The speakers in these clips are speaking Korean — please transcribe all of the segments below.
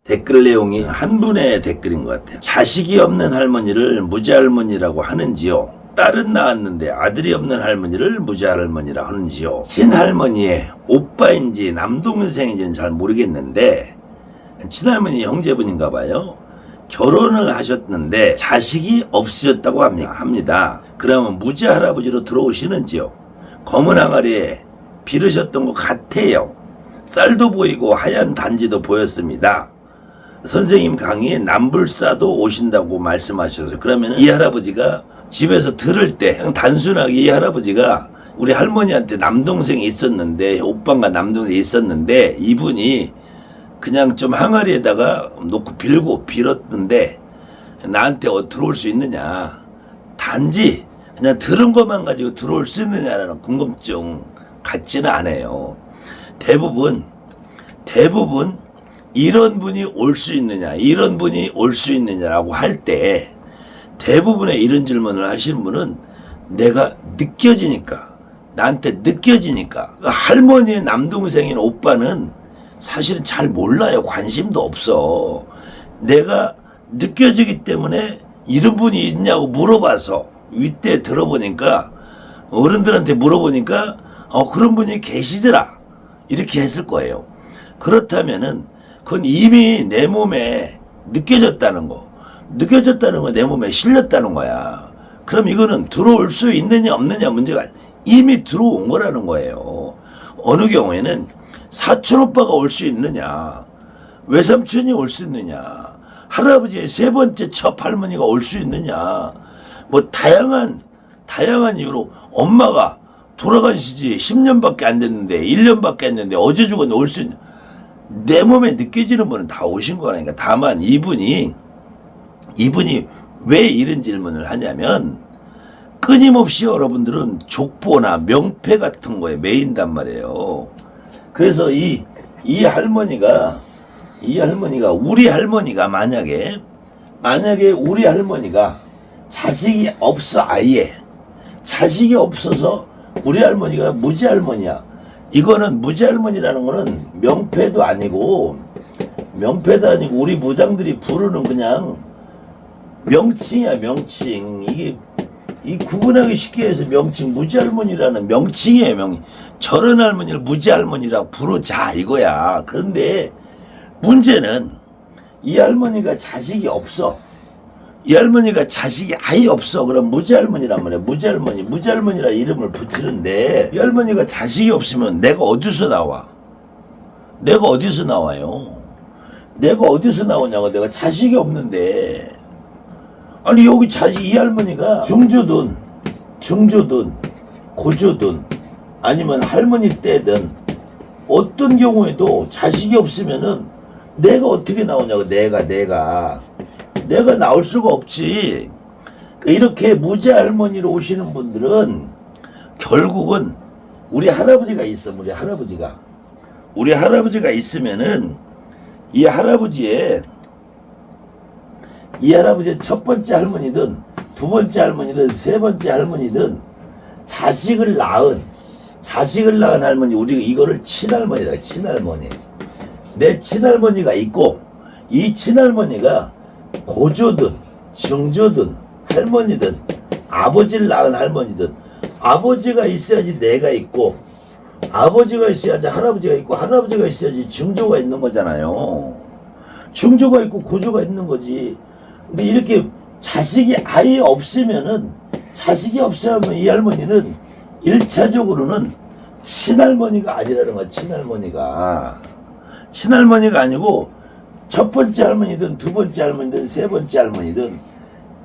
댓글 내용이 한 분의 댓글인 것 같아요. 자식이 없는 할머니를 무지할머니라고 하는지요? 딸은 낳았는데 아들이 없는 할머니를 무지할머니라 하는지요? 친할머니의 오빠인지 남동생인지는 잘 모르겠는데 친할머니 형제분인가 봐요. 결혼을 하셨는데 자식이 없으셨다고 합니다. 그러면 무지할아버지로 들어오시는지요? 검은 항아리에 비르셨던 것 같아요. 쌀도 보이고 하얀 단지도 보였습니다. 선생님 강의에 남불사도 오신다고 말씀하셔서 그러면 이 할아버지가 집에서 들을 때 단순하게 이 할아버지가 우리 할머니한테 남동생이 있었는데 오빠가 남동생이 있었는데 이분이 그냥 좀 항아리에다가 놓고 빌었는데 나한테 들어올 수 있느냐, 단지 그냥 들은 것만 가지고 들어올 수 있느냐라는 궁금증 같지는 않아요. 대부분 이런 분이 올 수 있느냐, 이런 분이 올 수 있느냐라고 할 때 대부분의 이런 질문을 하시는 분은 내가 느껴지니까, 나한테 느껴지니까. 할머니의 남동생인 오빠는 사실은 잘 몰라요. 관심도 없어. 내가 느껴지기 때문에 이런 분이 있냐고 물어봐서 윗대 들어보니까 어른들한테 물어보니까 그런 분이 계시더라 이렇게 했을 거예요. 그렇다면은 그건 이미 내 몸에 느껴졌다는 거, 내 몸에 실렸다는 거야. 그럼 이거는 들어올 수 있느냐 없느냐 문제가 이미 들어온 거라는 거예요. 어느 경우에는 사촌 오빠가 올 수 있느냐, 외삼촌이 올 수 있느냐, 할아버지의 세 번째 첫 할머니가 올 수 있느냐, 뭐 다양한 이유로 엄마가 돌아가신 지 10년밖에 안 됐는데 1년밖에 안 됐는데 어제 죽었는데 올 수 있는, 내 몸에 느껴지는 분은 다 오신 거라니까. 다만 이분이 왜 이런 질문을 하냐면 끊임없이 여러분들은 족보나 명패 같은 거에 매인단 말이에요. 그래서 이 할머니가 우리 할머니가 만약에 우리 할머니가 자식이 없어, 아예 자식이 없어서 우리 할머니가 무지할머니야. 이거는 무지할머니라는 거는 명패도 아니고 우리 무장들이 부르는 그냥 명칭이야, 명칭. 이게 이 구분하기 쉽게 해서 명칭, 무지할머니라는 명칭이에요. 저런 할머니를 무지할머니라고 부르자 이거야. 그런데 문제는 이 할머니가 자식이 없어. 이 할머니가 자식이 아예 없어. 그럼 무지할머니란 말이야. 무지할머니라 이름을 붙이는데 이 할머니가 자식이 없으면 내가 어디서 나와? 내가 어디서 나와요? 내가 어디서 나오냐고. 내가 자식이 없는데. 아니 여기 이 할머니가 중조든 고조든 아니면 할머니 때든 어떤 경우에도 자식이 없으면은 내가 어떻게 나오냐고. 내가 나올 수가 없지. 이렇게 무지할머니로 오시는 분들은 결국은 우리 할아버지가 있어. 우리 할아버지가 있으면은 이 할아버지의 첫 번째 할머니든 두 번째 할머니든 세 번째 할머니든 자식을 낳은 할머니, 우리가 이거를 친할머니다. 친할머니. 내 친할머니가 있고 이 친할머니가 고조든 증조든 할머니든 아버지를 낳은 할머니든 아버지가 있어야지 내가 있고 아버지가 있어야지 할아버지가 있고 할아버지가 있어야지 증조가 있는 거잖아요. 증조가 있고 고조가 있는 거지. 근데 이렇게 자식이 아예 없으면은 이 할머니는 1차적으로는 친할머니가 아니라는 거야. 친할머니가 아니고 첫 번째 할머니든 두 번째 할머니든 세 번째 할머니든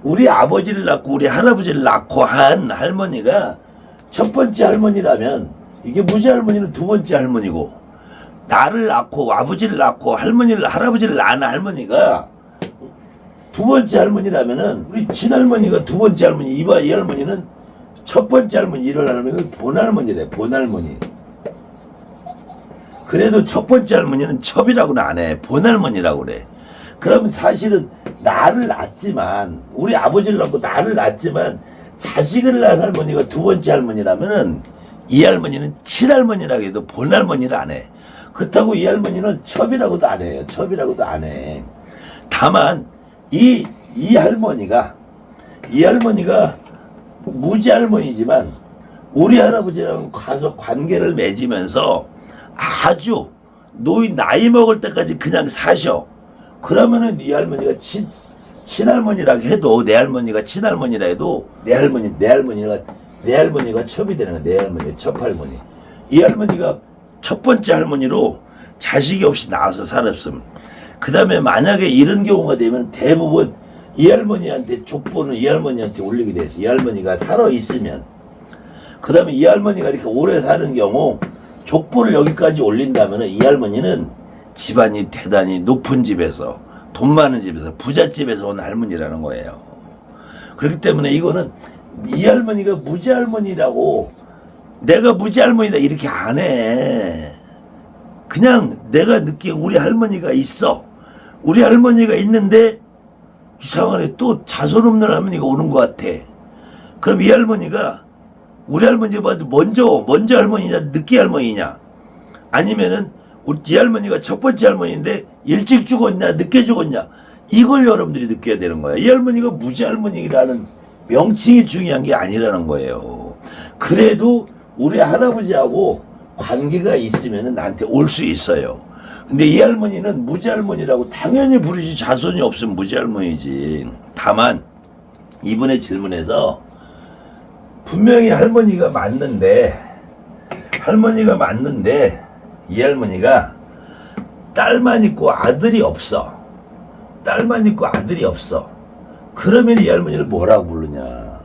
우리 아버지를 낳고 우리 할아버지를 낳고 한 할머니가 첫 번째 할머니라면 이게 무지할머니는 두 번째 할머니고, 나를 낳고 아버지를 낳고 할아버지를 낳은 할머니가 두 번째 할머니라면은 우리 친할머니가 두 번째 할머니, 이 할머니는 첫 번째 할머니, 이런 할머니는 본할머니래. 본할머니. 그래도 첫 번째 할머니는 첩이라고는 안 해. 본할머니라고 그래. 그러면 사실은 나를 낳았지만, 우리 아버지를 낳고 나를 낳았지만 자식을 낳은 할머니가 두 번째 할머니라면은 이 할머니는 친할머니라고 해도 본할머니를 안 해. 그렇다고 이 할머니는 첩이라고도 안 해요. 첩이라고도 안 해. 다만 이 할머니가 무지 할머니지만 우리 할아버지랑 가서 관계를 맺으면서 아주 나이 먹을 때까지 그냥 사셔. 그러면은 이 할머니가 친할머니라 해도, 내 할머니가 친할머니라 해도 내 할머니가 첩이 되는 거야. 내 할머니, 첩할머니. 이 할머니가 첫 번째 할머니로 자식이 없이 나와서 살았음. 그 다음에 만약에 이런 경우가 되면 대부분 이 할머니한테 족보는 이 할머니한테 올리게 돼 있어. 이 할머니가 살아있으면. 그 다음에 이 할머니가 이렇게 오래 사는 경우 족보를 여기까지 올린다면 이 할머니는 집안이 대단히 높은 집에서, 돈 많은 집에서, 부잣집에서 온 할머니라는 거예요. 그렇기 때문에 이거는 이 할머니가 무지 할머니라고, 내가 무지 할머니다 이렇게 안 해. 그냥 내가 느끼기에 우리 할머니가 있어. 우리 할머니가 있는데 이상하네, 또 자손 없는 할머니가 오는 것 같아. 그럼 이 할머니가 우리 할머니가 봐도 먼저 할머니냐 늦게 할머니냐, 아니면은 이 할머니가 첫 번째 할머니인데 일찍 죽었냐 늦게 죽었냐, 이걸 여러분들이 느껴야 되는 거야. 이 할머니가 무지 할머니라는 명칭이 중요한 게 아니라는 거예요. 그래도 우리 할아버지하고 관계가 있으면 나한테 올 수 있어요. 근데 이 할머니는 무지 할머니라고 당연히 부르지. 자손이 없으면 무지 할머니지. 다만 이분의 질문에서 분명히 할머니가 맞는데 이 할머니가 딸만 있고 아들이 없어. 그러면 이 할머니를 뭐라고 부르냐?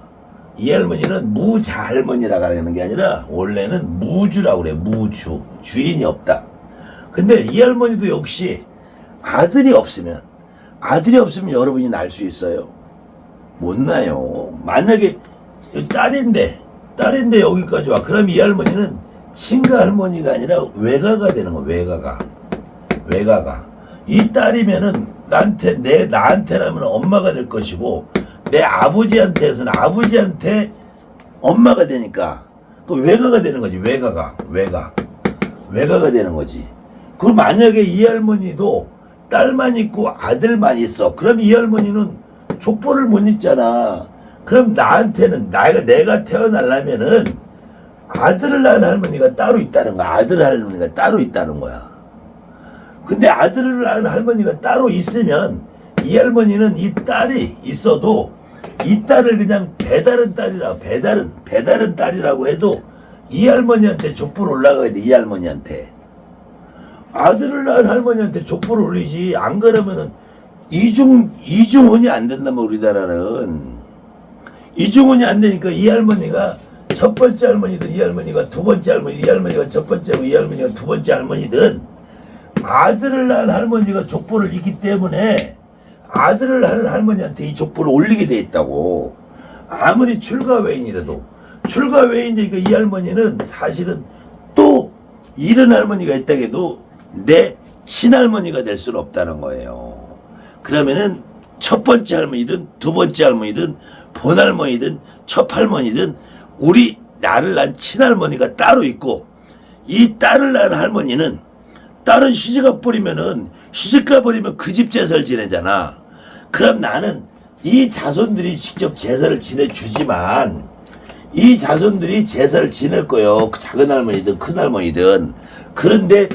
이 할머니는 무자 할머니라고 하는 게 아니라 원래는 무주라고 그래. 무주. 주인이 없다. 근데 이 할머니도 역시 아들이 없으면 여러분이 날 수 있어요? 못 나요. 만약에 딸인데 여기까지 와. 그럼 이 할머니는 친가 할머니가 아니라 외가가 되는 거야. 외가가. 이 딸이면은 나한테라면 엄마가 될 것이고, 내 아버지한테서는 아버지한테 엄마가 되니까 그 외가가 되는 거지. 외가가 되는 거지. 그럼 만약에 이 할머니도 딸만 있고 아들만 있어. 그럼 이 할머니는 족보를 못 잊잖아. 그럼 나한테는 내가 태어나려면은 아들을 낳은 할머니가 따로 있다는 거야. 근데 아들을 낳은 할머니가 따로 있으면 이 할머니는 이 딸이 있어도 이 딸을 그냥 배다른 딸이라고 해도 이 할머니한테 족보를 올라가야 돼. 이 할머니한테. 아들을 낳은 할머니한테 족보를 올리지. 안 그러면은 이중혼이 안 된다면, 우리나라는 이중혼이 안 되니까 이 할머니가 첫 번째 할머니든 이 할머니가 두 번째 할머니, 이 할머니가 첫 번째고 이 할머니가 두 번째 할머니든 아들을 낳은 할머니가 족보를 읽기 때문에 아들을 낳은 할머니한테 이 족보를 올리게 돼 있다고. 아무리 출가외인이라도. 출가외인이니까 이 할머니는 사실은 또 이런 할머니가 있다 해도 내 친할머니가 될 수는 없다는 거예요. 그러면은 첫 번째 할머니든 두 번째 할머니든 본할머니든 첩할머니든 나를 낳은 친할머니가 따로 있고, 이 딸을 낳은 할머니는 딸은 시집가 버리면 그 집 제사를 지내잖아. 그럼 나는 이 자손들이 직접 제사를 지내주지만 이 자손들이 제사를 지낼 거요. 작은 할머니든 큰 할머니든. 그런데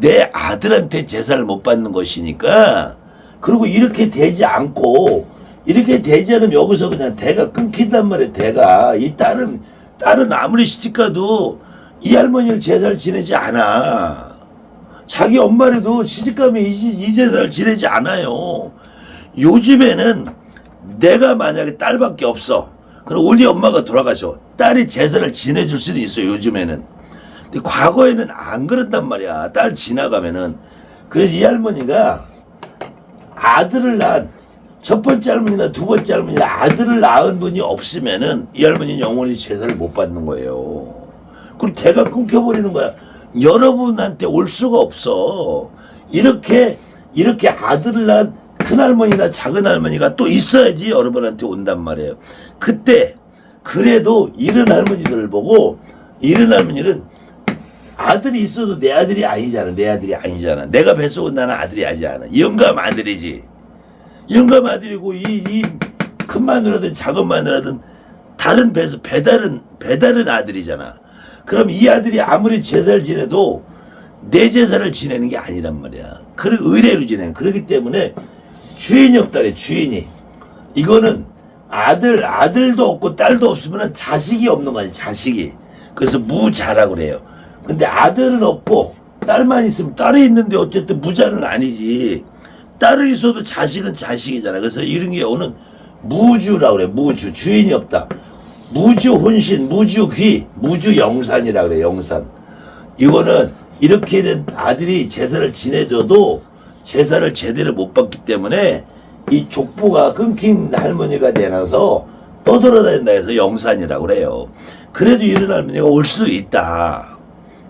내 아들한테 제사를 못 받는 것이니까, 그리고 이렇게 되지 않고, 이렇게 되지 않으면 여기서 그냥 대가 끊긴단 말이야. 대가. 이 딸은 아무리 시집가도 이 할머니를 제사를 지내지 않아. 자기 엄마라도 시집가면 이 제사를 지내지 않아요. 요즘에는 내가 만약에 딸밖에 없어. 그럼 우리 엄마가 돌아가셔. 딸이 제사를 지내줄 수도 있어요. 요즘에는. 근데 과거에는 안 그랬단 말이야. 딸 지나가면은. 그래서 이 할머니가 아들을 낳은, 첫 번째 할머니나 두 번째 할머니나 아들을 낳은 분이 없으면은 이 할머니는 영원히 제사를 못 받는 거예요. 그럼 대가 끊겨버리는 거야. 여러분한테 올 수가 없어. 이렇게 아들을 낳은 큰할머니나 작은할머니가 또 있어야지 여러분한테 온단 말이에요. 그때 그래도 이런 할머니들을 보고, 이런 할머니는 아들이 있어도 내 아들이 아니잖아. 내 아들이 아니잖아. 내가 뱃속은 나는 아들이 아니잖아. 영감 아들이지. 영감 아들이고 이 큰 마누라든 작은 마누라든 다른 배다른 아들이잖아. 그럼 이 아들이 아무리 제사를 지내도 내 제사를 지내는 게 아니란 말이야. 그래 의례로 지내. 그렇기 때문에 주인이 없다 그래. 주인이. 이거는 아들도 없고 딸도 없으면 자식이 없는 거지. 자식이. 그래서 무자라고 그래요. 근데 아들은 없고 딸만 있으면 딸이 있는데 어쨌든 무자는 아니지. 딸을 있어도 자식은 자식이잖아. 그래서 이런 경우는 무주라고 그래. 무주. 주인이 없다. 무주 혼신, 무주 귀, 무주 영산이라고 그래. 영산. 이거는 이렇게 된 아들이 제사를 지내줘도 제사를 제대로 못 받기 때문에 이 족보가 끊긴 할머니가 되어서 떠돌아다닌다 해서 영산이라고 그래요. 그래도 이런 할머니가 올 수 있다.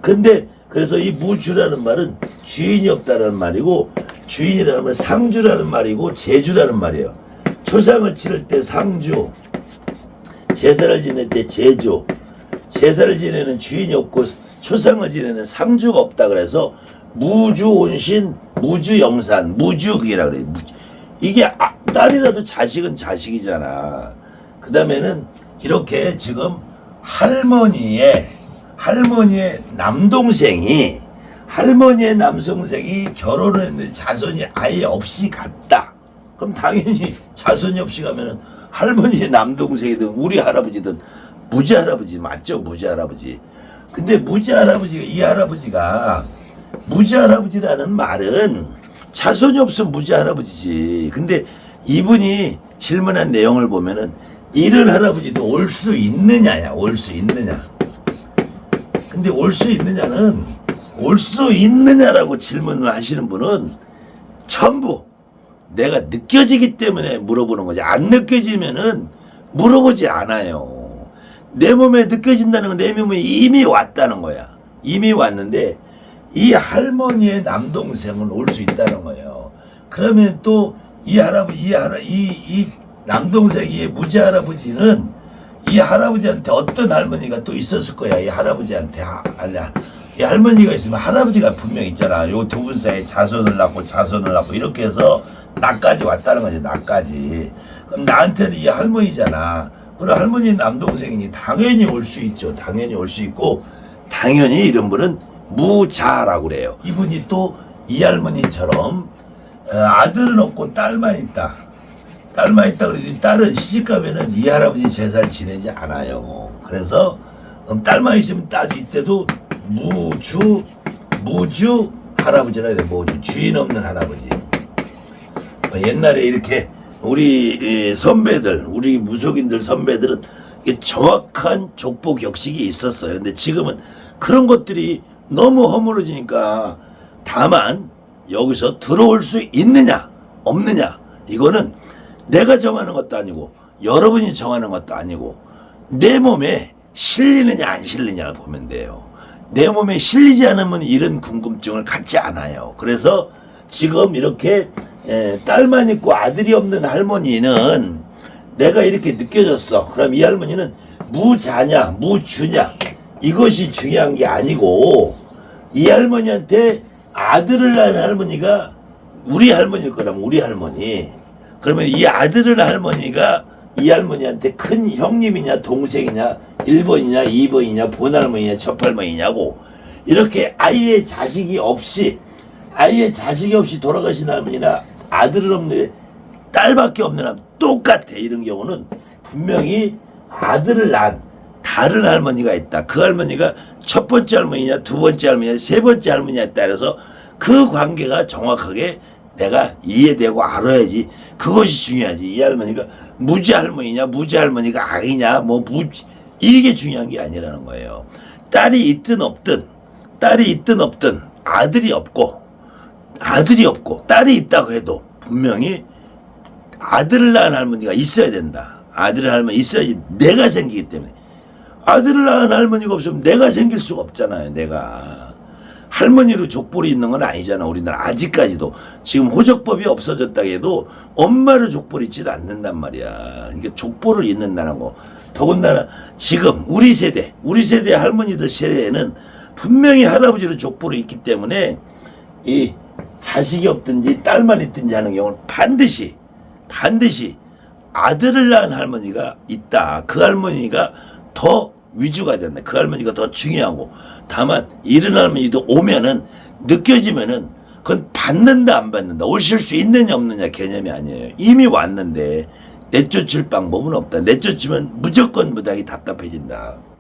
근데 그래서 이 무주라는 말은 주인이 없다는 말이고, 주인이라는 말은 상주라는 말이고 제주라는 말이에요. 초상을 치를 때 상주, 제사를 지낼 때 제주, 제사를 지내는 주인이 없고 초상을 지내는 상주가 없다 그래서 무주온신, 무주영산, 무주기라 그래. 이게 딸이라도 자식은 자식이잖아. 그 다음에는 이렇게 지금 할머니의 남동생이 결혼을 했는데 자손이 아예 없이 갔다. 그럼 당연히 자손이 없이 가면은 할머니의 남동생이든 우리 할아버지든 무지할아버지 맞죠? 무지할아버지. 근데 무지할아버지라는 말은 자손이 없으면 무지할아버지지. 근데 이분이 질문한 내용을 보면은 이런 할아버지도 올 수 있느냐야. 올 수 있느냐. 근데 올 수 있느냐라고 질문을 하시는 분은 전부 내가 느껴지기 때문에 물어보는 거지. 안 느껴지면은 물어보지 않아요. 내 몸에 느껴진다는 건 내 몸에 이미 왔다는 거야. 이미 왔는데 이 할머니의 남동생은 올 수 있다는 거예요. 그러면 또 이 남동생의 무지할아버지는 이 할아버지한테 어떤 할머니가 또 있었을 거야. 이 할아버지한테 이 할머니가 있으면 할아버지가 분명 있잖아. 요 두 분 사이에 자손을 낳고 이렇게 해서 나까지 왔다는 거지. 나까지. 그럼 나한테는 이 할머니잖아. 그럼 할머니 남동생이니 당연히 올 수 있죠. 당연히 올 수 있고, 당연히 이런 분은 무자라고 그래요. 이분이 또 이 할머니처럼 아들은 없고 딸만 있다. 그러지 딸은 시집가면은 이 할아버지 제사를 지내지 않아요. 그래서 딸만 있으면 딸이 이때도 무주 할아버지라 그래. 무주 주인 없는 할아버지. 옛날에 이렇게 우리 선배들, 우리 무속인들 선배들은 정확한 족보 격식이 있었어요. 근데 지금은 그런 것들이 너무 허물어지니까, 다만 여기서 들어올 수 있느냐 없느냐, 이거는 내가 정하는 것도 아니고 여러분이 정하는 것도 아니고 내 몸에 실리느냐 안 실리냐를 보면 돼요. 내 몸에 실리지 않으면 이런 궁금증을 갖지 않아요. 그래서 지금 이렇게 딸만 있고 아들이 없는 할머니는 내가 이렇게 느껴졌어. 그럼 이 할머니는 무자냐 무주냐 이것이 중요한 게 아니고, 이 할머니한테 아들을 낳은 할머니가 우리 할머니일 거라면 우리 할머니, 그러면 이 아들을 할머니가 이 할머니한테 큰 형님이냐 동생이냐 1번이냐 2번이냐 본할머니냐 첫할머니냐고, 이렇게 아예 자식이 없이 돌아가신 할머니나 아들은 없는데 딸밖에 없는 할머니 똑같아. 이런 경우는 분명히 아들을 낳은 다른 할머니가 있다. 그 할머니가 첫 번째 할머니냐 두 번째 할머니냐 세 번째 할머니냐 따라서 그 관계가 정확하게 내가 이해되고 알아야지. 그것이 중요하지. 이 할머니가 무지 할머니냐 무지 할머니가 아니냐 이게 중요한 게 아니라는 거예요. 딸이 있든 없든 아들이 없고 딸이 있다고 해도 분명히 아들을 낳은 할머니가 있어야 된다. 아들을 할머니 있어야지 내가 생기기 때문에. 아들을 낳은 할머니가 없으면 내가 생길 수가 없잖아요. 내가 할머니로 족볼이 있는 건 아니잖아. 우리나라 아직까지도 지금 호적법이 없어졌다고 해도 엄마로 족볼이 있지 않는단 말이야. 그러니까 족볼을 있는다는 거. 더군다나 지금 우리 세대 할머니들 세대에는 분명히 할아버지로 족보로 있기 때문에 이 자식이 없든지 딸만 있든지 하는 경우는 반드시 아들을 낳은 할머니가 있다. 그 할머니가 더 위주가 된다. 그 할머니가 더 중요하고, 다만 이런 할머니도 오면은 느껴지면은 그건 받는다 안 받는다, 오실 수 있느냐 없느냐 개념이 아니에요. 이미 왔는데 내쫓을 방법은 없다. 내쫓으면 무조건 무당이 답답해진다.